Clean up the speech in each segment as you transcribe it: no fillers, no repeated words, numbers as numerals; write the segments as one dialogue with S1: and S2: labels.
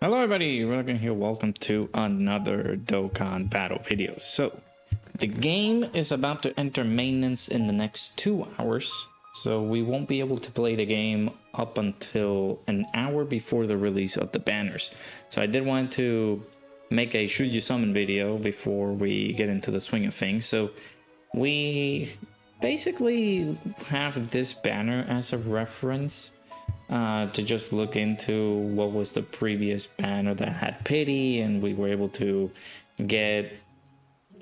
S1: Hello everybody, Dokkan here. Welcome to another Dokkan battle video. So, the game is about to enter maintenance in the next 2 hours. So we won't be able to play the game up until an hour before the release of the banners. So I did want to make a should you summon video before we get into the swing of things. So we basically have this banner as a reference. To just look into what was the previous banner that had pity, and we were able to get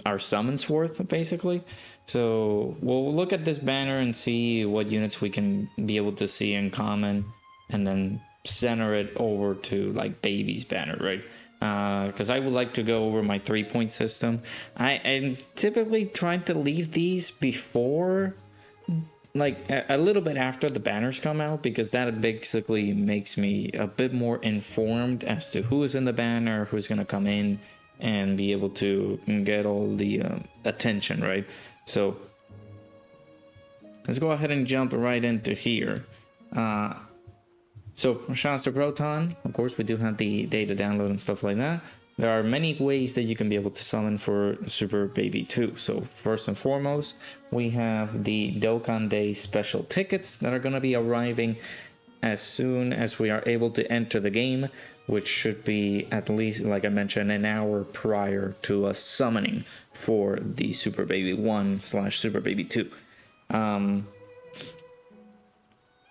S1: our summons worth basically. So we'll look at this banner and see what units we can be able to see in common, and then center it over to like baby's banner, right? Because I would like to go over my 3-point system. I'm typically trying to leave these before, like a little bit after the banners come out, because that basically makes me a bit more informed as to who is in the banner, who's going to come in and be able to get all the attention, right? So let's go ahead and jump right into here. So shouts to Proton. Of course, we do have the data download and stuff like that. There are many ways that you can be able to summon for Super Baby 2. So first and foremost, we have the Dokkan Day special tickets that are going to be arriving as soon as we are able to enter the game, which should be at least, like I mentioned, an hour prior to us summoning for the Super Baby 1/Super Baby 2.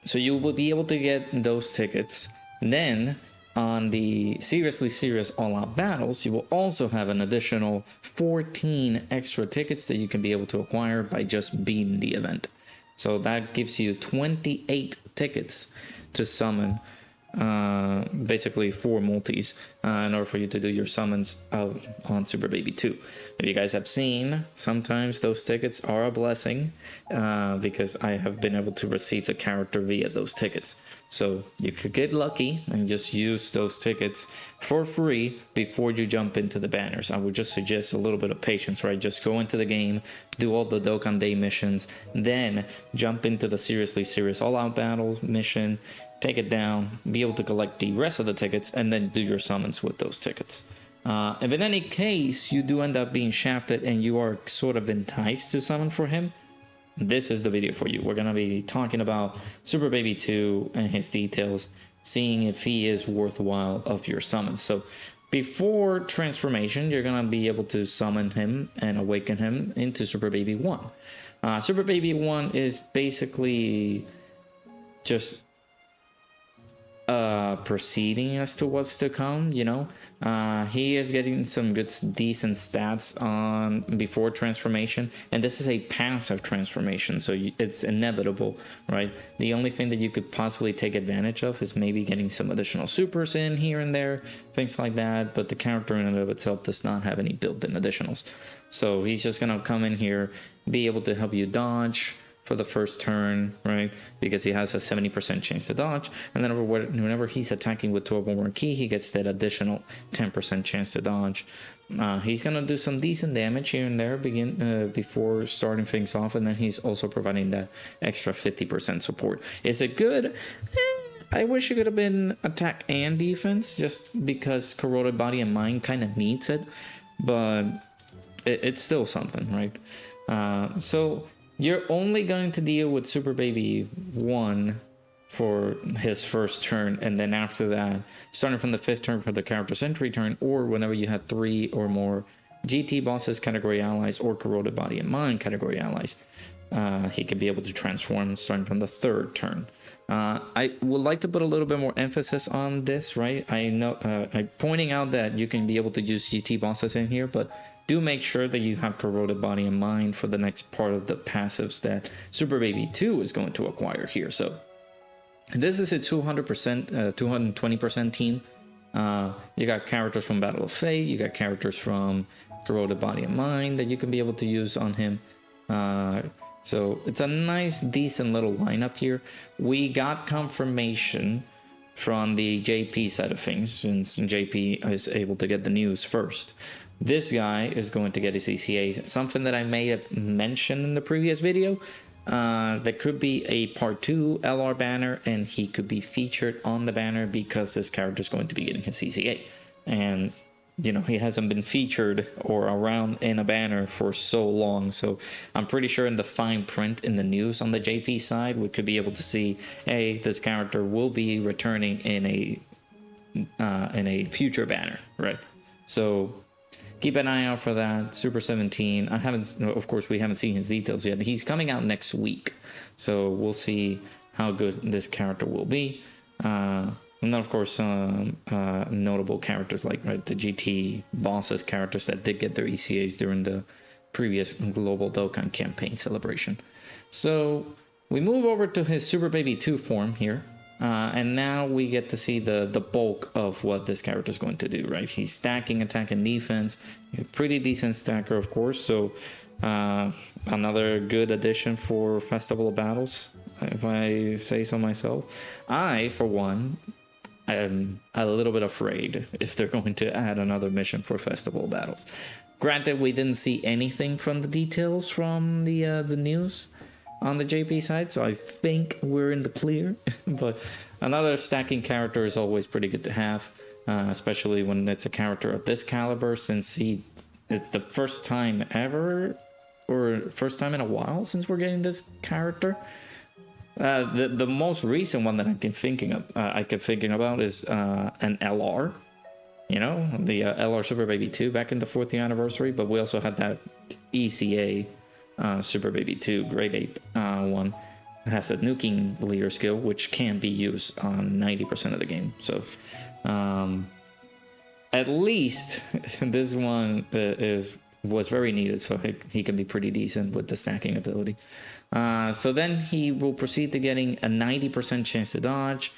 S1: So you will be able to get those tickets. Then on the Seriously Serious All Out Battles, you will also have an additional 14 extra tickets that you can be able to acquire by just beating the event. So that gives you 28 tickets to summon, basically 4 multis, in order for you to do your summons on Super Baby 2. If you guys have seen, sometimes those tickets are a blessing, because I have been able to receive the character via those tickets. So you could get lucky and just use those tickets for free before you jump into the banners. I would just suggest a little bit of patience, right? Just go into the game, do all the Dokkan Day missions, then jump into the Seriously Serious All Out Battle mission, take it down, be able to collect the rest of the tickets, and then do your summons with those tickets. If in any case you do end up being shafted and you are sort of enticed to summon for him, this is the video for you. We're going to be talking about Super Baby 2 and his details, seeing if he is worthwhile of your summons. So before transformation, you're going to be able to summon him and awaken him into Super Baby 1. Super Baby 1 is basically just proceeding as to what's to come, you know. He is getting some decent stats on before transformation, and this is a passive transformation, so it's inevitable, right? The only thing that you could possibly take advantage of is maybe getting some additional supers in here and there, things like that, but the character in and of itself does not have any built-in additionals. So he's just gonna come in here, be able to help you dodge for the first turn, right? Because he has a 70% chance to dodge, and then whenever he's attacking with Turbo More Key, he gets that additional 10% chance to dodge. He's gonna do some decent damage here and there before starting things off, and then he's also providing that extra 50% support. Is it good? I wish it could have been attack and defense, just because Corroded Body and Mind kind of needs it, but it's still something, right? So you're only going to deal with Super Baby 1 for his first turn, and then after that, starting from the 5th turn for the character's entry turn, or whenever you had 3 or more GT bosses, category allies, or Corroded Body and Mind category allies, he could be able to transform starting from the 3rd turn. I would like to put a little bit more emphasis on this, right? I know I'm pointing out that you can be able to use GT bosses in here, but do make sure that you have Corroded Body and Mind for the next part of the passives that Super Baby 2 is going to acquire here. So this is a 200%, 220% team. You got characters from Battle of Fate, you got characters from Corroded Body and Mind that you can be able to use on him. So it's a nice, decent little lineup here. We got confirmation from the JP side of things, since JP is able to get the news first. This guy is going to get his ECA, something that I may have mentioned in the previous video. There could be a part 2 LR banner, and he could be featured on the banner because this character is going to be getting his CCA. And, you know, he hasn't been featured or around in a banner for so long. So I'm pretty sure in the fine print in the news on the JP side, we could be able to see, hey, this character will be returning in a future banner, right? So keep an eye out for that. Super 17. Of course, we haven't seen his details yet. He's coming out next week, so we'll see how good this character will be. And then, of course, notable characters like the GT bosses characters that did get their ECAs during the previous Global Dokkan campaign celebration. So we move over to his Super Baby 2 form here. And now we get to see the bulk of what this character is going to do, right? He's stacking attack and defense. A pretty decent stacker, of course. So another good addition for Festival of Battles, if I say so myself. I, for one, am a little bit afraid if they're going to add another mission for Festival of Battles. Granted, we didn't see anything from the details from the news on the JP side, so I think we're in the clear. But another stacking character is always pretty good to have, especially when it's a character of this caliber, since it's the first time ever, or first time in a while since we're getting this character. The most recent one that I kept thinking about is an LR. You know, the LR Super Baby 2 back in the 4th anniversary, but we also had that ECA Super Baby 2 Grade 8 one. It has a nuking leader skill, which can be used on 90% of the game. So at least this one was very needed, so he can be pretty decent with the stacking ability. So then he will proceed to getting a 90% chance to dodge.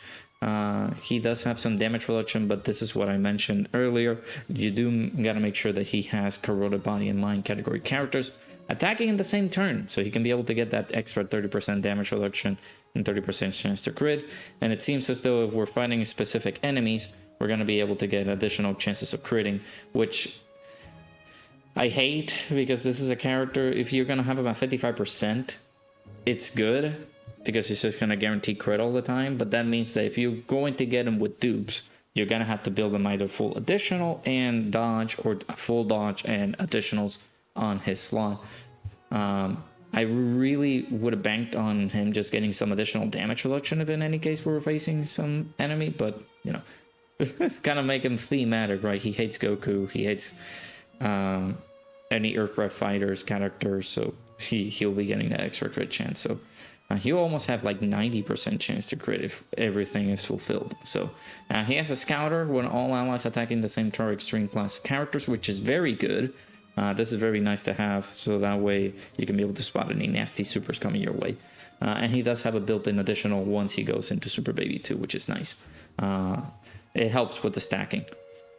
S1: He does have some damage reduction, but this is what I mentioned earlier. You do gotta make sure that he has corroded body and mind category characters attacking in the same turn, so he can be able to get that extra 30% damage reduction and 30% chance to crit. And it seems as though if we're fighting specific enemies, we're going to be able to get additional chances of critting, which I hate, because this is a character, if you're going to have about 55%, it's good, because it's just going to guarantee crit all the time. But that means that if you're going to get him with dupes, you're going to have to build him either full additional and dodge, or full dodge and additionals on his slot. I really would have banked on him just getting some additional damage reduction if in any case we were facing some enemy, but you know, kind of make him thematic, right? He hates Goku, he hates any Earth Breath Fighters characters, so he'll be getting that extra crit chance. So he'll almost have like 90% chance to crit if everything is fulfilled. So he has a Scouter when all allies attacking the same target extreme class characters, which is very good. This is very nice to have, so that way you can be able to spot any nasty supers coming your way. And he does have a built-in additional once he goes into Super Baby 2, which is nice. It helps with the stacking.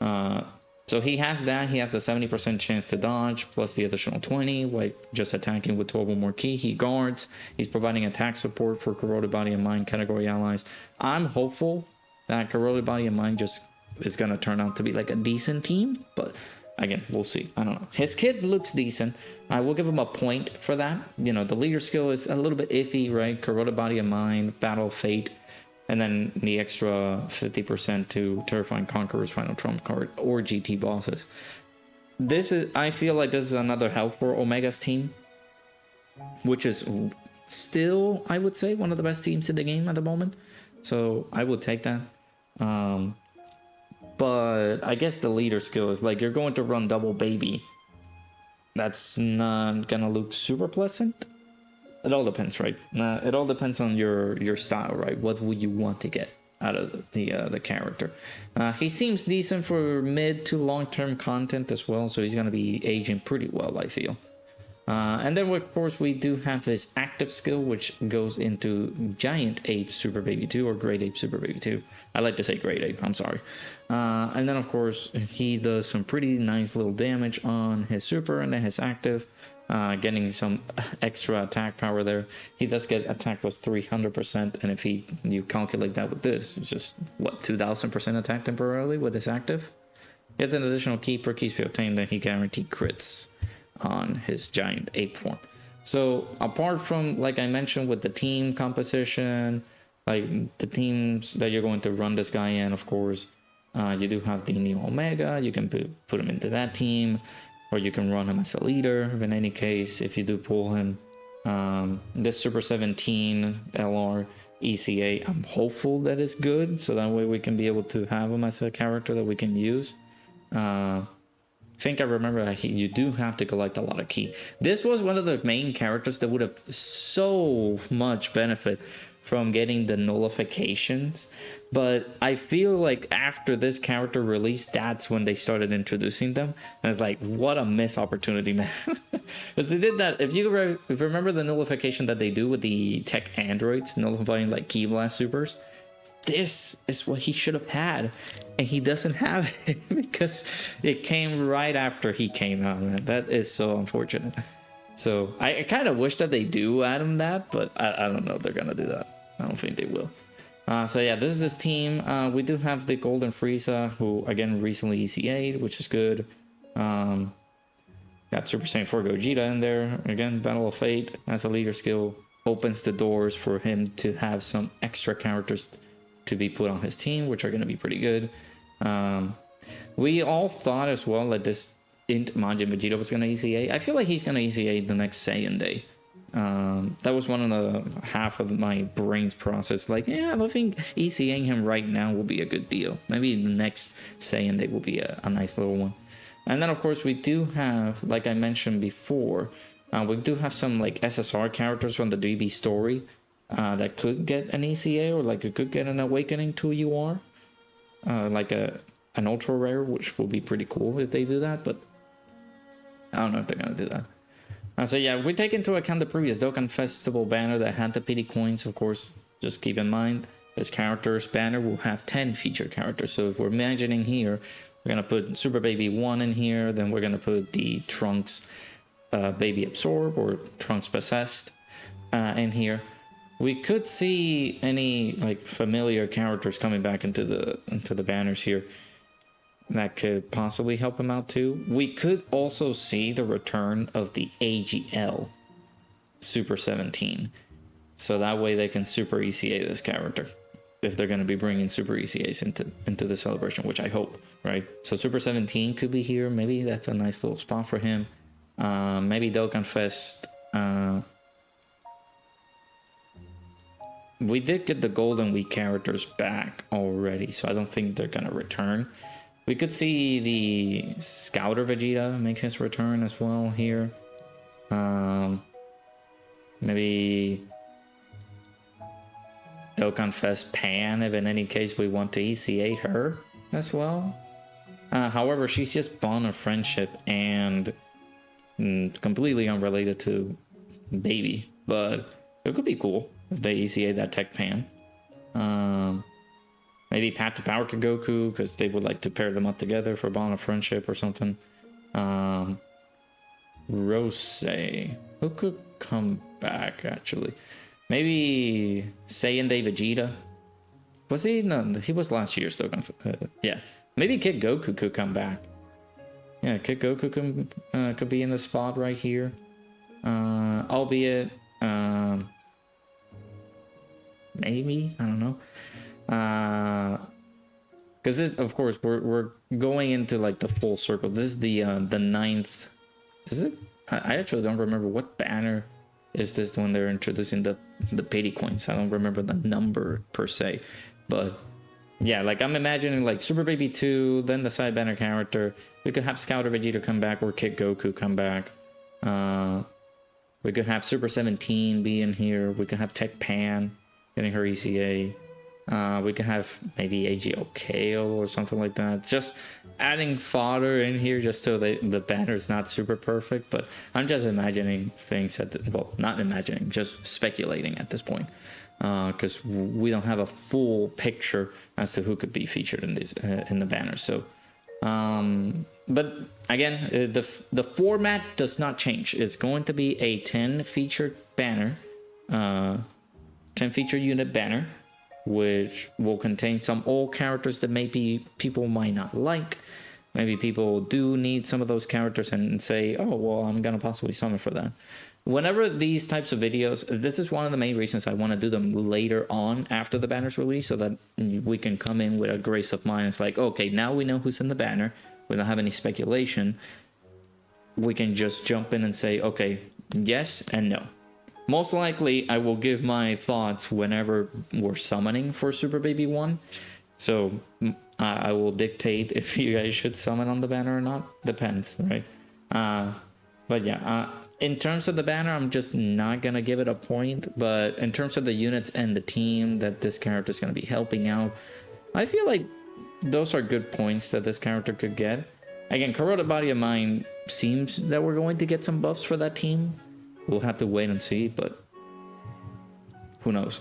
S1: So he has that. He has the 70% chance to dodge, plus the additional 20, like just attacking with 12 or more ki. He guards. He's providing attack support for Corroded Body and Mind category allies. I'm hopeful that Corroded Body and Mind just is going to turn out to be like a decent team, but again, we'll see. I don't know. His kit looks decent. I will give him a point for that. You know, the leader skill is a little bit iffy, right? Corroded Body and Mind, Battle of Fate, and then the extra 50% to Terrifying Conqueror's Final Trump card or GT bosses. I feel like this is another help for Omega's team, which is still, I would say, one of the best teams in the game at the moment. So I would take that. But I guess the leader skill is like, you're going to run double baby. That's not gonna look super pleasant. It all depends, right? It all depends on your style, right? What would you want to get out of the character? He seems decent for mid to long-term content as well, so he's gonna be aging pretty well, I feel. And then, of course, we do have his active skill, which goes into Giant Ape Super Baby 2 or Great Ape Super Baby 2. I like to say Great Ape, I'm sorry. And then, of course, he does some pretty nice little damage on his super and then his active, getting some extra attack power there. He does get attack plus 300%, and if you calculate that with this, it's just, what, 2000% attack temporarily with his active? Gets an additional key per key speed obtained, then he guaranteed crits on his Giant Ape form. So apart from, like I mentioned, with the team composition, like the teams that you're going to run this guy in, of course, you do have the Neo Omega. You can put him into that team, or you can run him as a leader. In any case, if you do pull him, this Super 17 LR ECA, I'm hopeful that it's good, so that way we can be able to have him as a character that we can use. I think I remember that you do have to collect a lot of key. This was one of the main characters that would have so much benefit from getting the nullifications, but I feel like after this character released, that's when they started introducing them, and it's like, what a missed opportunity, man. Because they did that. If you remember the nullification that they do with the tech androids, nullifying like Key Blast supers, this is what he should have had, and he doesn't have it because it came right after he came out, man. That is so unfortunate. So I kind of wish that they do add him that, but I don't know if they're gonna do that. I don't think they will. So yeah, this is this team. We do have the Golden Frieza, who again recently ECA'd, which is good. Got Super Saiyan 4 Gogeta in there. Again, Battle of Fate as a leader skill opens the doors for him to have some extra characters to be put on his team, which are going to be pretty good. We all thought as well that this Int Majin Vegeta was going to ECA. I feel like he's going to ECA the next Saiyan Day. That was one of the half of my brain's process. Like, yeah, I think ECAing him right now will be a good deal. Maybe the next Saiyan Day will be a nice little one. And then, of course, we do have, like I mentioned before, we do have some like SSR characters from the DB story that could get an ECA, or like it could get an awakening to UR, like an ultra rare, which will be pretty cool if they do that. But I don't know if they're gonna do that. So yeah, if we take into account the previous Dokkan Festival banner that had the PD coins, of course, just keep in mind this character's banner will have 10 featured characters. So if we're imagining here, we're gonna put Super Baby 1 in here, then we're gonna put the Trunks Baby Absorb or Trunks Possessed in here. We could see any like familiar characters coming back into the banners here that could possibly help him out too. We could also see the return of the AGL Super 17, so that way they can Super ECA this character if they're going to be bringing Super ECAs into the celebration, which I hope, right? So Super 17 could be here. Maybe that's a nice little spot for him. Maybe Dokkan Fest. We did get the Golden Week characters back already, so I don't think they're gonna return. We could see the Scouter Vegeta make his return as well here. Maybe Dokkan Fest Pan, if in any case we want to ECA her as well. However, she's just Bond of Friendship and completely unrelated to Baby, but it could be cool if they ECA that Tech Pan. Maybe Path to Power Goku, because they would like to pair them up together for Bond of Friendship or something. Rose, who could come back actually? Maybe Saiyan Day Vegeta. Was he? No, he was last year's Dokkan. Yeah, maybe Kid Goku could come back. Yeah, Kid Goku could be in the spot right here. Albeit, maybe, I don't know. Because this, of course, we're going into like the full circle. This is the 9th. Is it? I actually don't remember what banner is this when they're introducing the pity coins. I don't remember the number per se, but yeah, like I'm imagining like Super Baby 2, then the side banner character. We could have Scouter Vegeta come back or Kid Goku come back. We could have Super 17 be in here. We could have Tech Pan getting her ECA. We could have maybe AGL KO or something like that. Just adding fodder in here just so the banner is not super perfect. But I'm just imagining things well, not imagining, just speculating at this point. Because we don't have a full picture as to who could be featured in these in the banner. So, but again, the format does not change. It's going to be a 10 featured banner, 10 feature unit banner, which will contain some old characters that maybe people might not like. maybe people do need some of those characters and say, oh, well, I'm gonna possibly summon for that. Whenever these types of videos, this is one of the main reasons I want to do them later on after the banner's release, so that we can come in with a grace of mind. It's like, okay, now we know who's in the banner. We don't have any speculation. We can just jump in and say, okay, yes and no. Most likely, I will give my thoughts whenever we're summoning for Super Baby 1. So I will dictate if you guys should summon on the banner or not. Depends, right? But yeah, in terms of the banner, I'm just not going to give it a point. But in terms of the units and the team that this character is going to be helping out, I feel like those are good points that this character could get. Again, Corroded Body of Mine seems that we're going to get some buffs for that team. We'll have to wait and see, but who knows?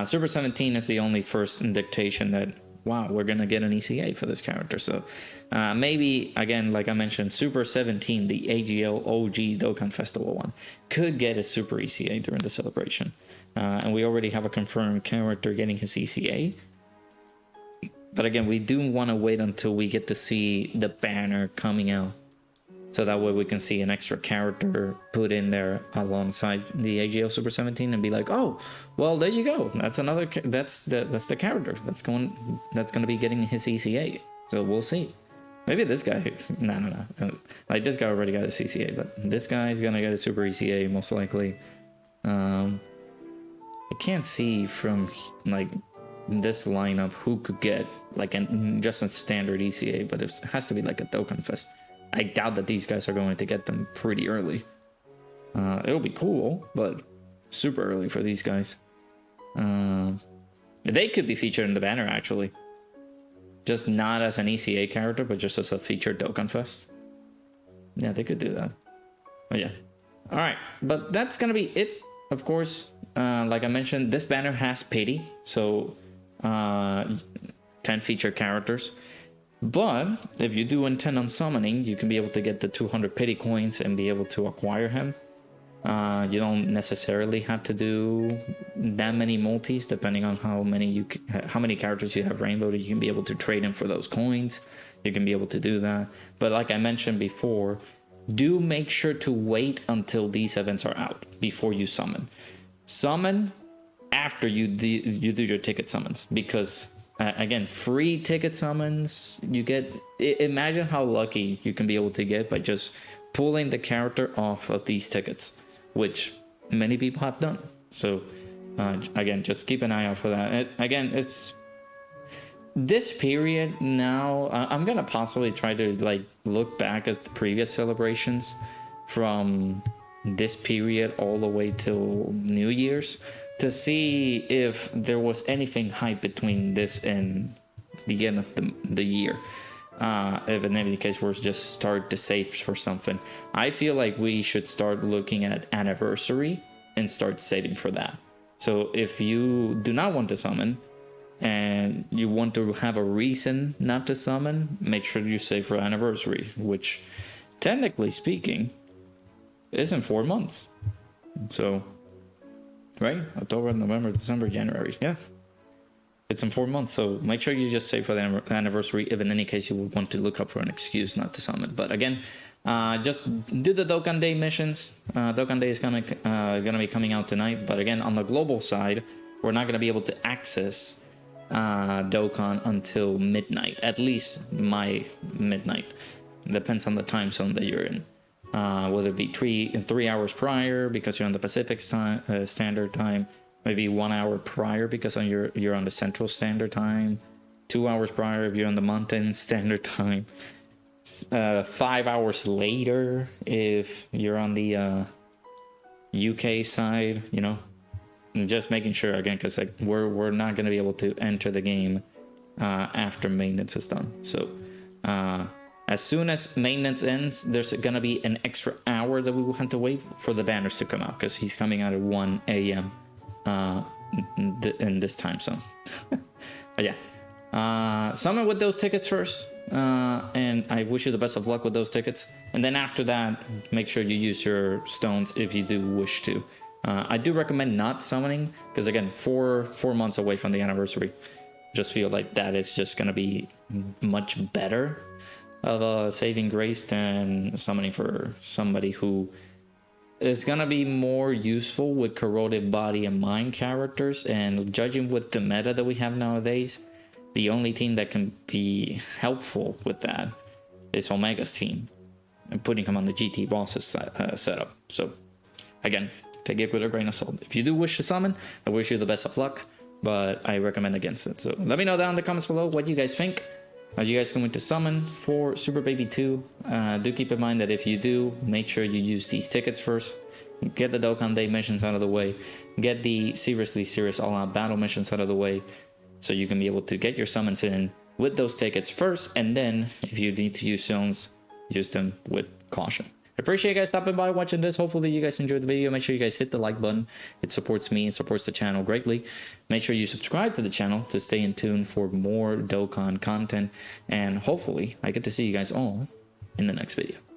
S1: Super 17 is the only first indication that, wow, we're going to get an ECA for this character. So maybe, again, like I mentioned, Super 17, the AGL OG Dokkan Festival one, could get a Super ECA during the celebration. And we already have a confirmed character getting his ECA. But again, we do want to wait until we get to see the banner coming out. So that way we can see an extra character put in there alongside the AGL Super 17 and be like, oh, well, there you go. That's another, that's the character that's going to be getting his ECA. So we'll see. Maybe this guy, no. Like this guy already got his ECA, but this guy is going to get a Super ECA most likely. I can't see from like this lineup who could get like just a standard ECA, but it has to be like a Dokkan Fest. I doubt that these guys are going to get them pretty early. It'll be cool, but super early for these guys. They could be featured in the banner, actually. Just not as an ECA character, but just as a featured Dokkan Fest. Yeah, they could do that. But yeah. Alright, but that's gonna be it, of course. Like I mentioned, this banner has pity, so 10 featured characters. But if you do intend on summoning, you can be able to get the 200 pity coins and be able to acquire him. You don't necessarily have to do that many multis, depending on how many characters you have rainbowed. You can be able to trade him for those coins. You can be able to do that. But like I mentioned before, do make sure to wait until these events are out before you summon. Summon after you do your ticket summons, because again, free ticket summons, you get, imagine how lucky you can be able to get by just pulling the character off of these tickets, which many people have done. So again, just keep an eye out for that. Again, it's this period now. I'm gonna possibly try to like look back at the previous celebrations from this period all the way till New Year's, to see if there was anything hype between this and the end of the year. If in any case we're just start to save for something. I feel like we should start looking at anniversary and start saving for that. So if you do not want to summon and you want to have a reason not to summon, make sure you save for anniversary, which technically speaking is in 4 months. So right? October, November, December, January. Yeah. It's in 4 months. So make sure you just save for the anniversary if in any case you would want to look up for an excuse not to summon. But again, just do the Dokkan Day missions. Dokkan Day is gonna be coming out tonight. But again, on the global side, we're not going to be able to access Dokkan until midnight. At least my midnight. Depends on the time zone that you're in. Whether it be 3 hours prior because you're on the Pacific Standard Time, maybe 1 hour prior because you're on the Central Standard Time, 2 hours prior if you're on the Mountain Standard Time, 5 hours later if you're on the UK side, you know, and just making sure again, because like we're not going to be able to enter the game after maintenance is done. So as soon as maintenance ends, there's going to be an extra hour that we will have to wait for the banners to come out, because he's coming out at 1 a.m. In this time zone. But yeah, summon with those tickets first, and I wish you the best of luck with those tickets. And then after that, make sure you use your stones if you do wish to. I do recommend not summoning, because again, 4 months away from the anniversary, just feel like that is just going to be much better of a saving grace than summoning for somebody who is gonna be more useful with corroded body and mind characters. And judging with the meta that we have nowadays, the only team that can be helpful with that is Omega's team, and putting him on the GT bosses setup. So again, take it with a grain of salt. If you do wish to summon, I wish you the best of luck, but I recommend against it. So let me know down in the comments below what you guys think. Are you guys going to summon for Super Baby 2? Do keep in mind that if you do, make sure you use these tickets first. Get the Dokkan Day missions out of the way. Get the seriously serious all-out battle missions out of the way, so you can be able to get your summons in with those tickets first, and then if you need to use zones, use them with caution. I appreciate you guys stopping by watching this. Hopefully you guys enjoyed the video. Make sure you guys hit the like button. It supports me and supports the channel greatly. Make sure you subscribe to the channel to stay in tune for more Dokkan content. And hopefully I get to see you guys all in the next video.